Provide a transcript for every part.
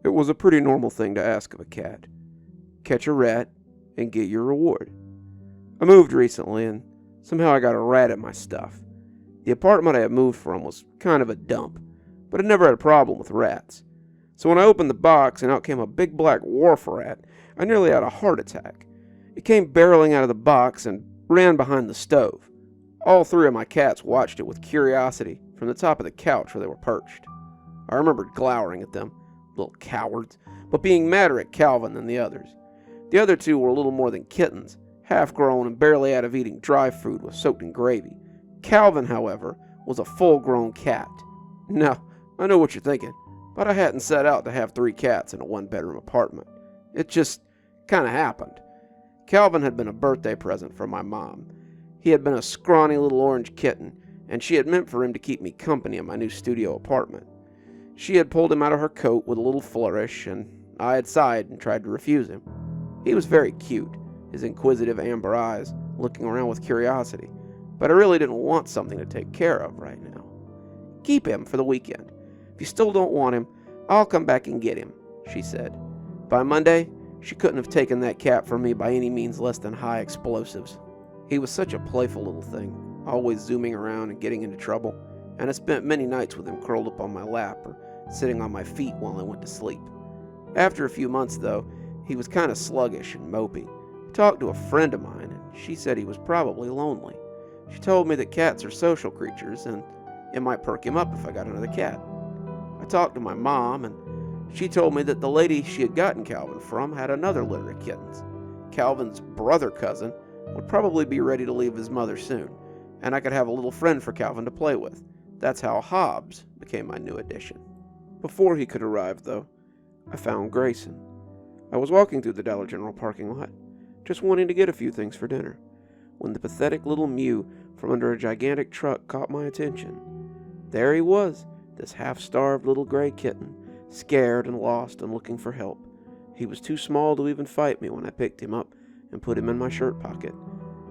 It was a pretty normal thing to ask of a cat. Catch a rat and get your reward. I moved recently and somehow I got a rat in my stuff. The apartment I had moved from was kind of a dump, but I never had a problem with rats. So when I opened the box and out came a big black wharf rat, I nearly had a heart attack. It came barreling out of the box and ran behind the stove. All three of my cats watched it with curiosity from the top of the couch where they were perched. I remembered glowering at them, little cowards, but being madder at Calvin than the others. The other two were little more than kittens, half-grown and barely out of eating dry food was soaked in gravy. Calvin, however, was a full-grown cat. Now, I know what you're thinking, but I hadn't set out to have 3 cats in a one-bedroom apartment. It just kind of happened. Calvin had been a birthday present from my mom. He had been a scrawny little orange kitten, and she had meant for him to keep me company in my new studio apartment. She had pulled him out of her coat with a little flourish, and I had sighed and tried to refuse him. He was very cute, his inquisitive amber eyes looking around with curiosity, but I really didn't want something to take care of right now. Keep him for the weekend. If you still don't want him, I'll come back and get him, she said. By Monday, she couldn't have taken that cat from me by any means less than high explosives. He was such a playful little thing, always zooming around and getting into trouble, and I spent many nights with him curled up on my lap or sitting on my feet while I went to sleep. After a few months, though, he was kind of sluggish and mopey. I talked to a friend of mine, and she said he was probably lonely. She told me that cats are social creatures, and it might perk him up if I got another cat. I talked to my mom, and she told me that the lady she had gotten Calvin from had another litter of kittens. Calvin's brother cousin would probably be ready to leave his mother soon, and I could have a little friend for Calvin to play with. That's how Hobbs became my new addition. Before he could arrive, though, I found Grayson. I was walking through the Dollar General parking lot, just wanting to get a few things for dinner, when the pathetic little mew from under a gigantic truck caught my attention. There he was, this half-starved little gray kitten, scared and lost and looking for help. He was too small to even fight me when I picked him up and put him in my shirt pocket.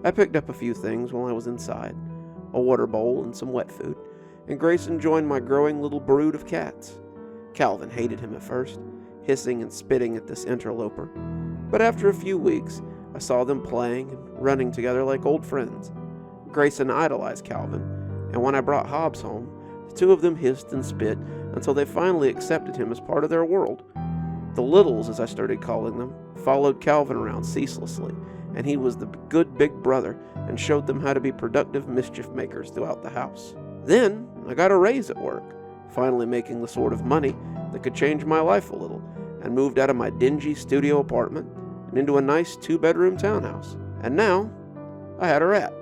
I picked up a few things while I was inside, a water bowl and some wet food, and Grayson joined my growing little brood of cats. Calvin hated him at first, hissing and spitting at this interloper, but after a few weeks, I saw them playing and running together like old friends. Grayson idolized Calvin, and when I brought Hobbs home, the two of them hissed and spit until they finally accepted him as part of their world. The Littles, as I started calling them, followed Calvin around ceaselessly, and he was the good big brother and showed them how to be productive mischief makers throughout the house. Then I got a raise at work, finally making the sort of money that could change my life a little, and moved out of my dingy studio apartment and into a nice 2-bedroom townhouse. And now I had a rat.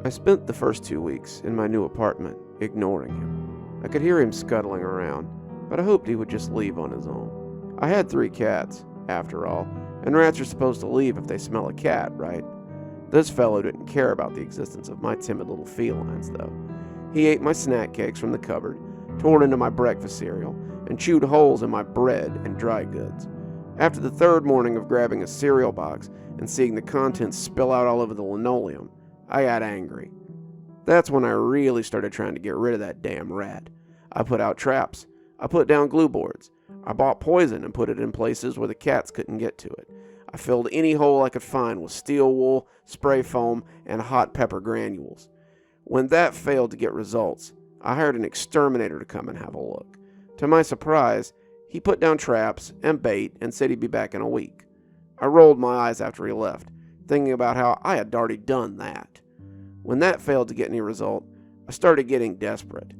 I spent the first 2 weeks in my new apartment ignoring him. I could hear him scuttling around, but I hoped he would just leave on his own. I had 3 cats, after all, and rats are supposed to leave if they smell a cat, right? This fellow didn't care about the existence of my timid little felines, though. He ate my snack cakes from the cupboard, tore into my breakfast cereal, and chewed holes in my bread and dry goods. After the 3rd morning of grabbing a cereal box and seeing the contents spill out all over the linoleum, I got angry. That's when I really started trying to get rid of that damn rat. I put out traps. I put down glue boards. I bought poison and put it in places where the cats couldn't get to it. I filled any hole I could find with steel wool, spray foam, and hot pepper granules. When that failed to get results, I hired an exterminator to come and have a look. To my surprise, he put down traps and bait and said he'd be back in a week. I rolled my eyes after he left, thinking about how I had already done that. When that failed to get any result, I started getting desperate.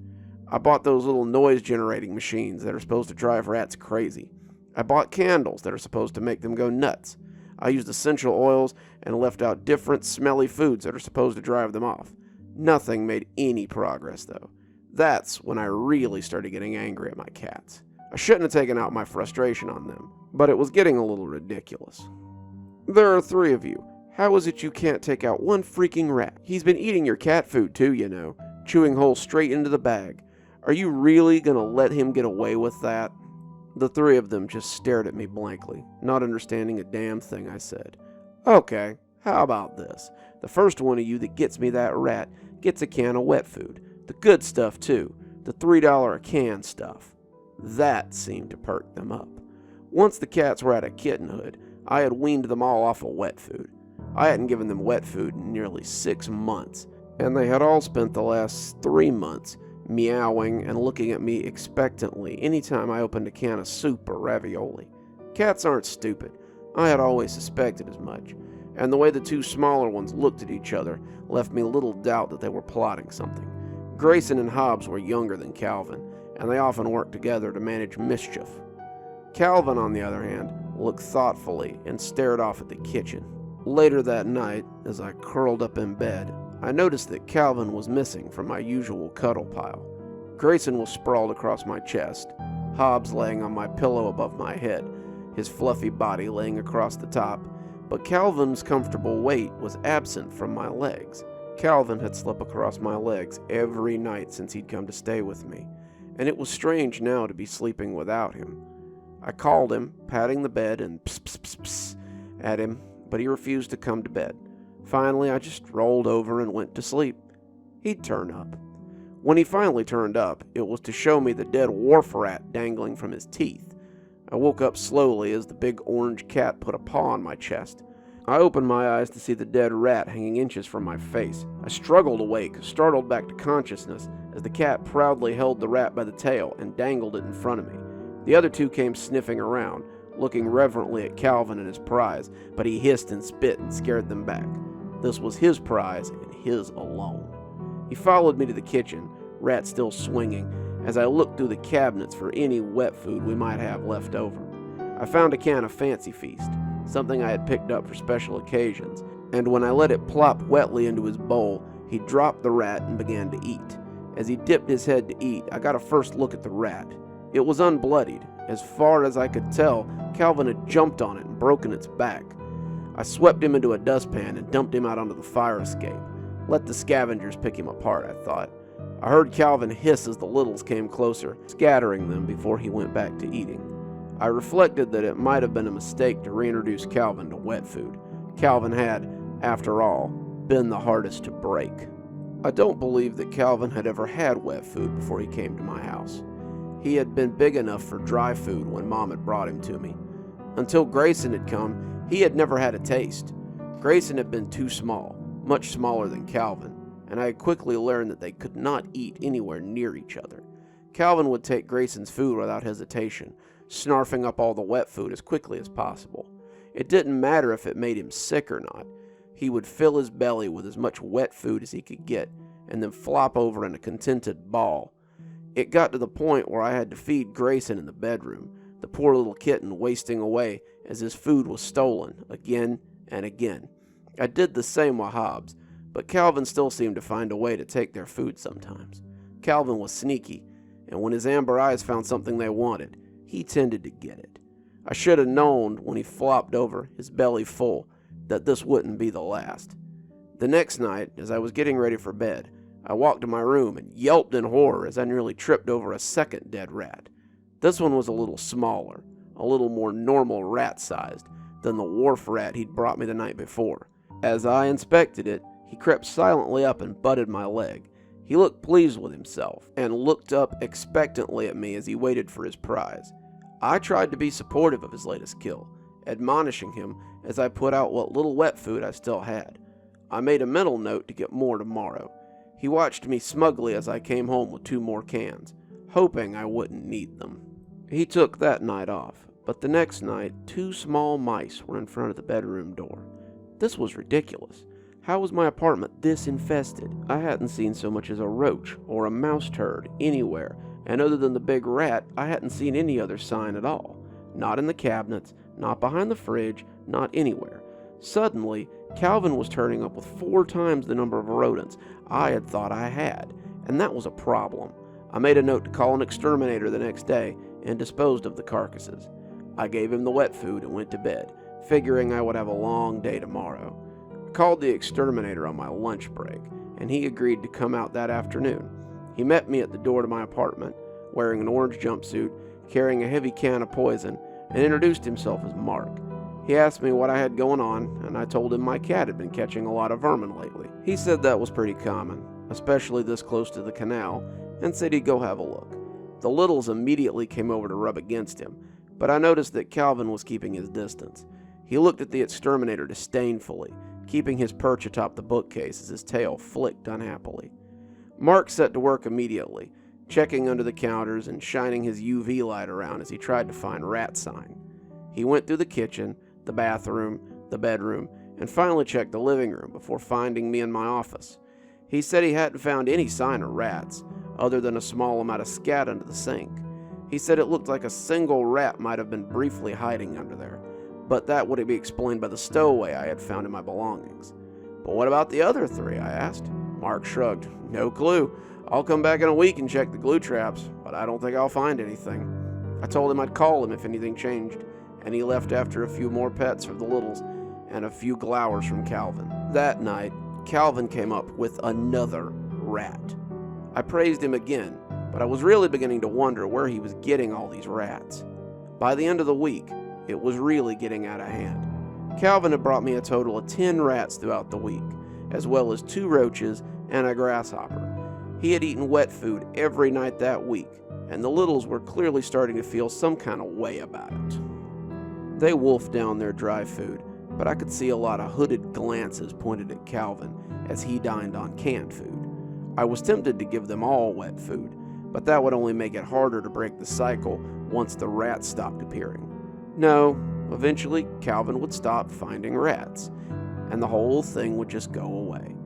I bought those little noise-generating machines that are supposed to drive rats crazy. I bought candles that are supposed to make them go nuts. I used essential oils and left out different smelly foods that are supposed to drive them off. Nothing made any progress, though. That's when I really started getting angry at my cats. I shouldn't have taken out my frustration on them, but it was getting a little ridiculous. There are 3 of you. How is it you can't take out one freaking rat? He's been eating your cat food too, you know, chewing holes straight into the bag. Are you really gonna let him get away with that? The 3 of them just stared at me blankly, not understanding a damn thing I said. Okay, how about this? The first one of you that gets me that rat gets a can of wet food. The good stuff too, the $3 a can stuff. That seemed to perk them up. Once the cats were out of kittenhood, I had weaned them all off of wet food. I hadn't given them wet food in nearly 6 months, and they had all spent the last 3 months meowing and looking at me expectantly anytime I opened a can of soup or ravioli. Cats aren't stupid. I had always suspected as much, and the way the 2 smaller ones looked at each other left me little doubt that they were plotting something. Grayson and Hobbs were younger than Calvin, and they often worked together to manage mischief. Calvin, on the other hand, looked thoughtfully and stared off at the kitchen. Later that night, as I curled up in bed, I noticed that Calvin was missing from my usual cuddle pile. Grayson was sprawled across my chest, Hobbs laying on my pillow above my head, his fluffy body laying across the top, but Calvin's comfortable weight was absent from my legs. Calvin had slept across my legs every night since he'd come to stay with me, and it was strange now to be sleeping without him. I called him, patting the bed and pss pss pss pss at him, but he refused to come to bed. Finally, I just rolled over and went to sleep. He'd turn up. When he finally turned up, it was to show me the dead wharf rat dangling from his teeth. I woke up slowly as the big orange cat put a paw on my chest. I opened my eyes to see the dead rat hanging inches from my face. I struggled awake, startled back to consciousness, as the cat proudly held the rat by the tail and dangled it in front of me. The other 2 came sniffing around, looking reverently at Calvin and his prize, but he hissed and spit and scared them back. This was his prize and his alone. He followed me to the kitchen, rat still swinging, as I looked through the cabinets for any wet food we might have left over. I found a can of Fancy Feast, something I had picked up for special occasions, and when I let it plop wetly into his bowl, he dropped the rat and began to eat. As he dipped his head to eat, I got a first look at the rat. It was unbloodied. As far as I could tell, Calvin had jumped on it and broken its back. I swept him into a dustpan and dumped him out onto the fire escape. Let the scavengers pick him apart, I thought. I heard Calvin hiss as the littles came closer, scattering them before he went back to eating. I reflected that it might have been a mistake to reintroduce Calvin to wet food. Calvin had, after all, been the hardest to break. I don't believe that Calvin had ever had wet food before he came to my house. He had been big enough for dry food when Mom had brought him to me. Until Grayson had come, he had never had a taste. Grayson had been too small, much smaller than Calvin, and I had quickly learned that they could not eat anywhere near each other. Calvin would take Grayson's food without hesitation, snarfing up all the wet food as quickly as possible. It didn't matter if it made him sick or not. He would fill his belly with as much wet food as he could get, and then flop over in a contented ball. It got to the point where I had to feed Grayson in the bedroom, the poor little kitten wasting away as his food was stolen again and again. I did the same with Hobbs, but Calvin still seemed to find a way to take their food sometimes. Calvin was sneaky, and when his amber eyes found something they wanted, he tended to get it. I should have known when he flopped over, his belly full, that this wouldn't be the last. The next night, as I was getting ready for bed, I walked to my room and yelped in horror as I nearly tripped over a second dead rat. This one was a little smaller, a little more normal rat-sized than the wharf rat he'd brought me the night before. As I inspected it, he crept silently up and butted my leg. He looked pleased with himself and looked up expectantly at me as he waited for his prize. I tried to be supportive of his latest kill, admonishing him as I put out what little wet food I still had. I made a mental note to get more tomorrow. He watched me smugly as I came home with 2 more cans, hoping I wouldn't need them. He took that night off, but the next night 2 small mice were in front of the bedroom door. This was ridiculous. How was my apartment this infested? I hadn't seen so much as a roach or a mouse turd anywhere, and other than the big rat, I hadn't seen any other sign at all. Not in the cabinets, not behind the fridge, not anywhere. Suddenly, Calvin was turning up with 4 times the number of rodents I had thought I had, and that was a problem. I made a note to call an exterminator the next day and disposed of the carcasses. I gave him the wet food and went to bed, figuring I would have a long day tomorrow. I called the exterminator on my lunch break, and he agreed to come out that afternoon. He met me at the door to my apartment, wearing an orange jumpsuit, carrying a heavy can of poison, and introduced himself as Mark. He asked me what I had going on, and I told him my cat had been catching a lot of vermin lately. He said that was pretty common, especially this close to the canal, and said he'd go have a look. The littles immediately came over to rub against him, but I noticed that Calvin was keeping his distance. He looked at the exterminator disdainfully, keeping his perch atop the bookcase as his tail flicked unhappily. Mark set to work immediately, checking under the counters and shining his UV light around as he tried to find rat sign. He went through the kitchen, the bathroom, the bedroom, and finally checked the living room before finding me in my office. He said he hadn't found any sign of rats, other than a small amount of scat under the sink. He said it looked like a single rat might have been briefly hiding under there, but that would be explained by the stowaway I had found in my belongings. But what about the other 3, I asked. Mark shrugged. No clue. I'll come back in a week and check the glue traps, but I don't think I'll find anything. I told him I'd call him if anything changed, and he left after a few more pets from the littles and a few glowers from Calvin. That night, Calvin came up with another rat. I praised him again, but I was really beginning to wonder where he was getting all these rats. By the end of the week, it was really getting out of hand. Calvin had brought me a total of 10 rats throughout the week, as well as 2 roaches and a grasshopper. He had eaten wet food every night that week, and the littles were clearly starting to feel some kind of way about it. They wolfed down their dry food, but I could see a lot of hooded glances pointed at Calvin as he dined on canned food. I was tempted to give them all wet food, but that would only make it harder to break the cycle once the rats stopped appearing. No, eventually Calvin would stop finding rats, and the whole thing would just go away.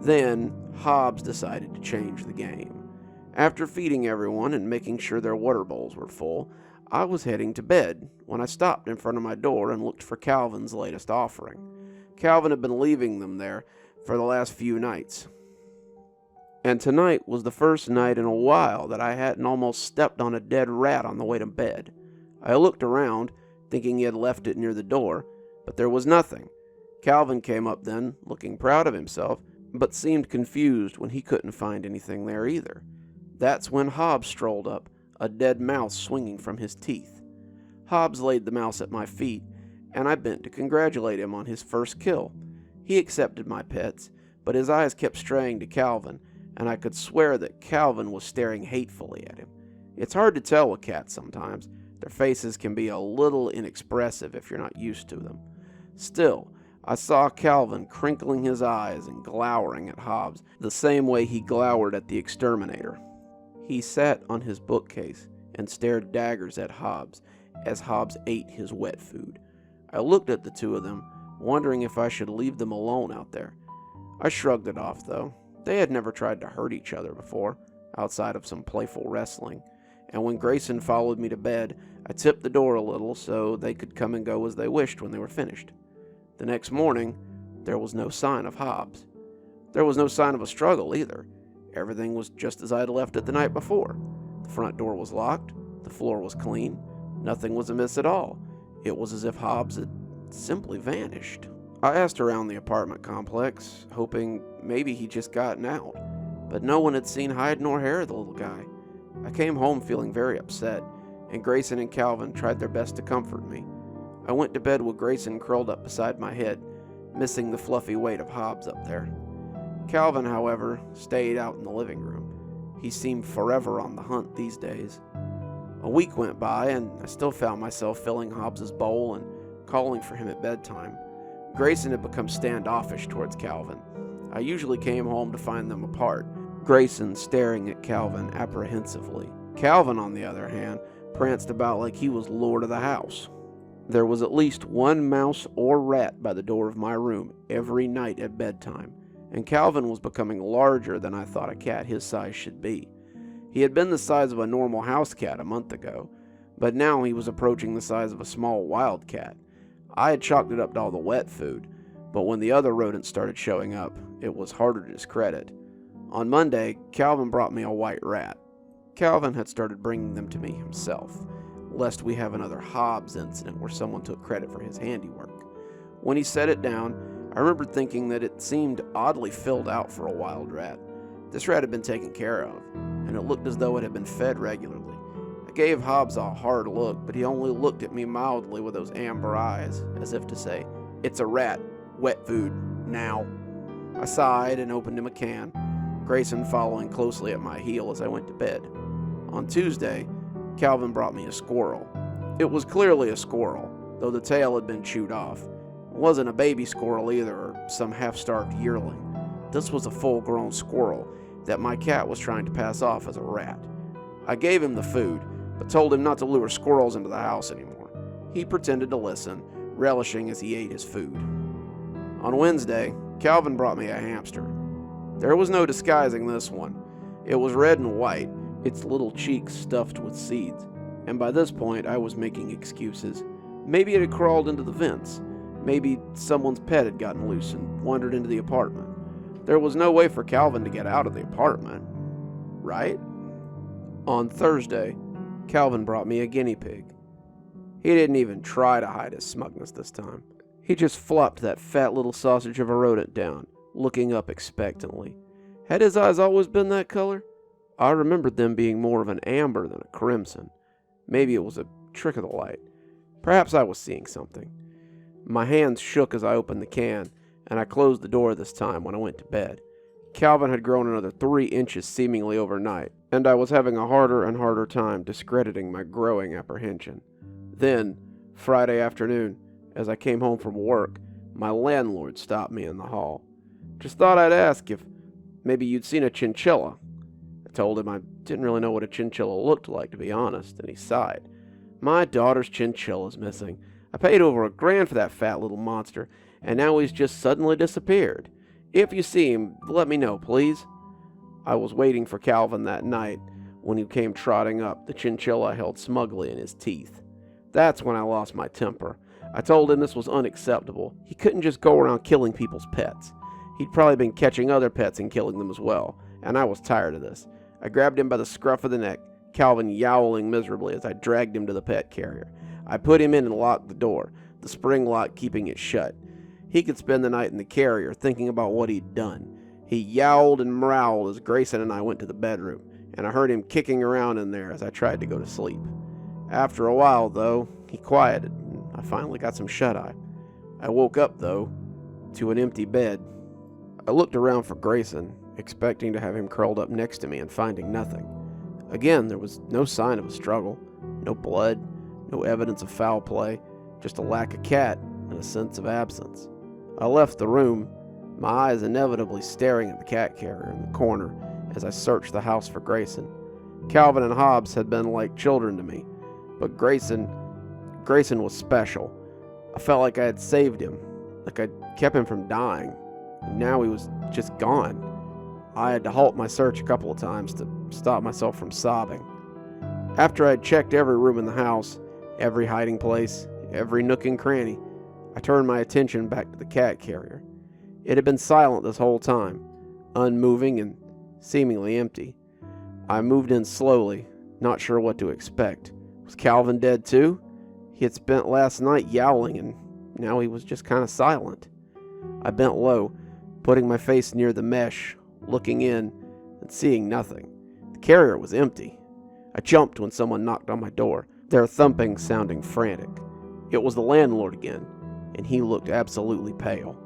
Then Hobbs decided to change the game. After feeding everyone and making sure their water bowls were full, I was heading to bed when I stopped in front of my door and looked for Calvin's latest offering. Calvin had been leaving them there for the last few nights, and tonight was the first night in a while that I hadn't almost stepped on a dead rat on the way to bed. I looked around, thinking he had left it near the door, but there was nothing. Calvin came up then, looking proud of himself, but seemed confused when he couldn't find anything there either. That's when Hobbs strolled up, a dead mouse swinging from his teeth. Hobbs laid the mouse at my feet, and I bent to congratulate him on his first kill. He accepted my pets, but his eyes kept straying to Calvin, and I could swear that Calvin was staring hatefully at him. It's hard to tell with cats sometimes. Their faces can be a little inexpressive if you're not used to them. Still, I saw Calvin crinkling his eyes and glowering at Hobbs the same way he glowered at the exterminator. He sat on his bookcase and stared daggers at Hobbs as Hobbs ate his wet food. I looked at the two of them, wondering if I should leave them alone out there. I shrugged it off, though. They had never tried to hurt each other before, outside of some playful wrestling, and when Grayson followed me to bed, I tipped the door a little so they could come and go as they wished when they were finished. The next morning, there was no sign of Hobbs. There was no sign of a struggle either. Everything was just as I had left it the night before. The front door was locked, the floor was clean, nothing was amiss at all. It was as if Hobbs had simply vanished. I asked around the apartment complex, hoping maybe he'd just gotten out, but no one had seen hide nor hair of the little guy. I came home feeling very upset, and Grayson and Calvin tried their best to comfort me. I went to bed with Grayson curled up beside my head, missing the fluffy weight of Hobbs up there. Calvin, however, stayed out in the living room. He seemed forever on the hunt these days. A week went by, and I still found myself filling Hobbs's bowl and calling for him at bedtime. Grayson had become standoffish towards Calvin. I usually came home to find them apart, Grayson staring at Calvin apprehensively. Calvin, on the other hand, pranced about like he was lord of the house. There was at least one mouse or rat by the door of my room every night at bedtime, and Calvin was becoming larger than I thought a cat his size should be. He had been the size of a normal house cat a month ago, but now he was approaching the size of a small wild cat. I had chalked it up to all the wet food, but when the other rodents started showing up, it was harder to discredit. On Monday, Calvin brought me a white rat. Calvin had started bringing them to me himself, lest we have another Hobbs incident where someone took credit for his handiwork. When he set it down, I remembered thinking that it seemed oddly filled out for a wild rat. This rat had been taken care of, and it looked as though it had been fed regularly. I gave Hobbs a hard look, but he only looked at me mildly with those amber eyes, as if to say, "It's a rat. Wet food. Now." I sighed and opened him a can, Grayson following closely at my heel as I went to bed. On Tuesday, Calvin brought me a squirrel. It was clearly a squirrel, though the tail had been chewed off. It wasn't a baby squirrel either, or some half-starved yearling. This was a full-grown squirrel that my cat was trying to pass off as a rat. I gave him the food, but told him not to lure squirrels into the house anymore. He pretended to listen, relishing as he ate his food. On Wednesday, Calvin brought me a hamster. There was no disguising this one. It was red and white, its little cheeks stuffed with seeds, and by this point I was making excuses. Maybe it had crawled into the vents. Maybe someone's pet had gotten loose and wandered into the apartment. There was no way for Calvin to get out of the apartment, right? On Thursday, Calvin brought me a guinea pig. He didn't even try to hide his smugness this time. He just flopped that fat little sausage of a rodent down, looking up expectantly. Had his eyes always been that color? I remembered them being more of an amber than a crimson. Maybe it was a trick of the light. Perhaps I was seeing something. My hands shook as I opened the can, and I closed the door this time when I went to bed. Calvin had grown another 3 inches seemingly overnight, and I was having a harder and harder time discrediting my growing apprehension. Then, Friday afternoon, as I came home from work, my landlord stopped me in the hall. Just thought I'd ask if maybe you'd seen a chinchilla. I told him I didn't really know what a chinchilla looked like, to be honest, and he sighed. My daughter's chinchilla's missing. I paid over $1,000 for that fat little monster, and now he's just suddenly disappeared. If you see him, let me know, please. I was waiting for Calvin that night when he came trotting up, the chinchilla held smugly in his teeth. That's when I lost my temper. I told him this was unacceptable. He couldn't just go around killing people's pets. He'd probably been catching other pets and killing them as well, and I was tired of this. I grabbed him by the scruff of the neck, Calvin yowling miserably as I dragged him to the pet carrier. I put him in and locked the door, the spring lock keeping it shut. He could spend the night in the carrier thinking about what he'd done. He yowled and growled as Grayson and I went to the bedroom, and I heard him kicking around in there as I tried to go to sleep. After a while, though, he quieted, and I finally got some shut-eye. I woke up, though, to an empty bed. I looked around for Grayson, expecting to have him curled up next to me and finding nothing. Again, there was no sign of a struggle, no blood, no evidence of foul play, just a lack of cat and a sense of absence. I left the room, my eyes inevitably staring at the cat carrier in the corner as I searched the house for Grayson. Calvin and Hobbs had been like children to me, but Grayson was special. I felt like I had saved him, like I'd kept him from dying, and now he was just gone. I had to halt my search a couple of times to stop myself from sobbing. After I had checked every room in the house, every hiding place, every nook and cranny, I turned my attention back to the cat carrier. It had been silent this whole time, unmoving and seemingly empty. I moved in slowly, not sure what to expect. Was Calvin dead too? He had spent last night yowling, and now he was just kind of silent. I bent low, putting my face near the mesh, looking in and seeing nothing. The carrier was empty. I jumped when someone knocked on my door, their thumping sounding frantic. It was the landlord again, and he looked absolutely pale.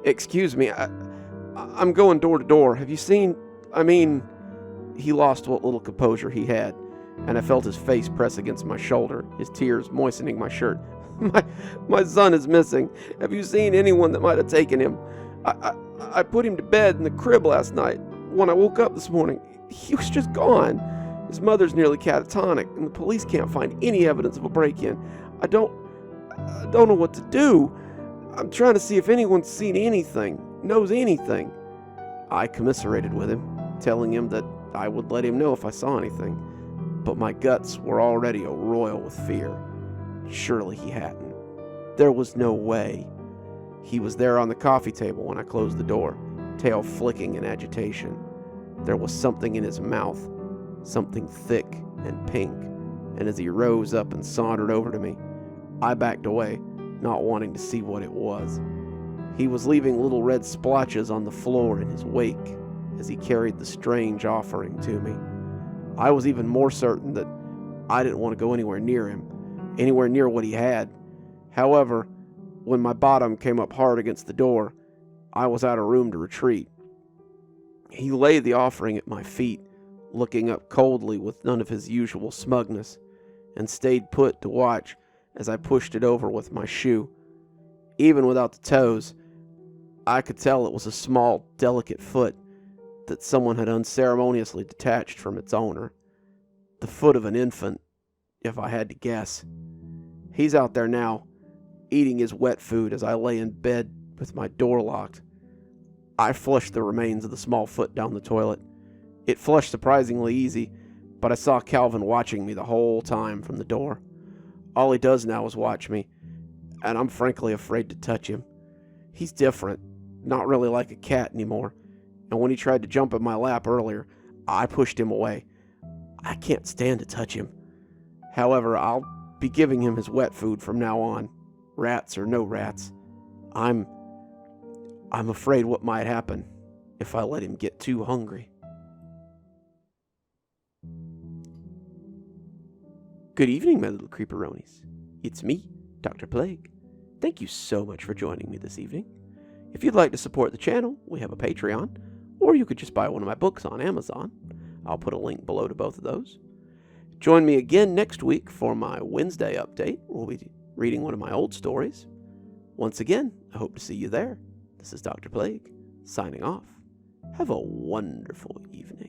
"Excuse me, I'm going door to door. Have you seen... He lost what little composure he had, and I felt his face press against my shoulder, his tears moistening my shirt. My son is missing. Have you seen anyone that might have taken him? I put him to bed in the crib last night. When I woke up this morning, he was just gone. His mother's nearly catatonic, and the police can't find any evidence of a break-in. I don't know what to do. I'm trying to see if anyone's seen anything, knows anything." I commiserated with him, telling him that I would let him know if I saw anything, but my guts were already a-roil with fear. Surely he hadn't. There was no way. He was there on the coffee table when I closed the door, tail flicking in agitation. There was something in his mouth, something thick and pink, and as he rose up and sauntered over to me, I backed away, not wanting to see what it was. He was leaving little red splotches on the floor in his wake as he carried the strange offering to me. I was even more certain that I didn't want to go anywhere near him, anywhere near what he had. However, when my bottom came up hard against the door, I was out of room to retreat. He laid the offering at my feet, looking up coldly with none of his usual smugness, and stayed put to watch as I pushed it over with my shoe. Even without the toes, I could tell it was a small, delicate foot that someone had unceremoniously detached from its owner. The foot of an infant, if I had to guess. He's out there now, eating his wet food as I lay in bed with my door locked. I flushed the remains of the small foot down the toilet. It flushed surprisingly easy, but I saw Calvin watching me the whole time from the door. All he does now is watch me, and I'm frankly afraid to touch him. He's different, not really like a cat anymore, and when he tried to jump in my lap earlier, I pushed him away. I can't stand to touch him. However, I'll be giving him his wet food from now on, rats or no rats. I'm afraid what might happen if I let him get too hungry. Good evening, my little creeperonis. It's me, Dr. Plague. Thank you so much for joining me this evening. If you'd like to support the channel, we have a Patreon, or you could just buy one of my books on Amazon. I'll put a link below to both of those. Join me again next week for my Wednesday update. We'll be reading one of my old stories. Once again, I hope to see you there. This is Dr. Plague, signing off. Have a wonderful evening.